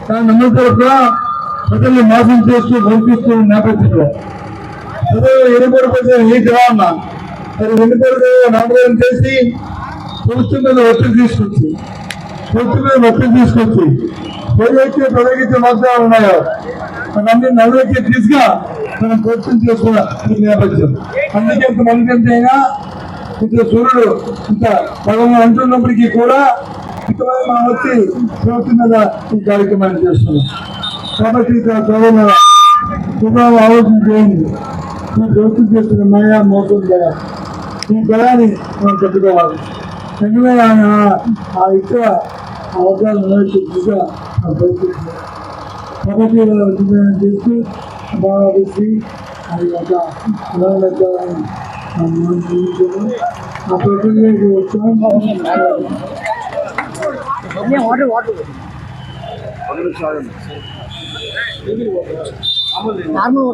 కానీ నమ్మకాలు కూడా ప్రజల్ని మోసం చేస్తూ పంపిస్తూ నేపథ్యంలో ప్రజలు ఎన్నికలు ఈ కావాలన్నా మరి ఎన్నికలు నామకరణం చేసి ప్రభుత్వం మీద ఒత్తిడి తీసుకొచ్చి ఏదైతే ప్రజలకి వాగ్దానాలు ఉన్నాయో అవన్నీ నలుగురికి తీసుగా మనం ప్రభుత్వం చేసుకున్న ఈ నేపథ్యం. అందుకే ఇంతమంది అయినా ఇంత సూర్యుడు ఇంత పదవి అంటున్నప్పటికీ కూడా ఇంతమంది మనం వచ్చి ప్రభుత్వం మీద ఈ కార్యక్రమాన్ని చేస్తున్నాం. కాబట్టి ఆలోచన చేయండి. ఈ ప్రభుత్వం చేస్తున్న మాయా మోసం దయ, ఈ భయాన్ని మనం పెట్టుకోవాలి. ఎందుకంటే ఆ ఇతర అవకాశం దిశగా కాబట్టి ఉద్యోగం చేసి బాగా వచ్చి అది ఒక ఆ ప్రజల్లోకి వచ్చాం. నార్మల్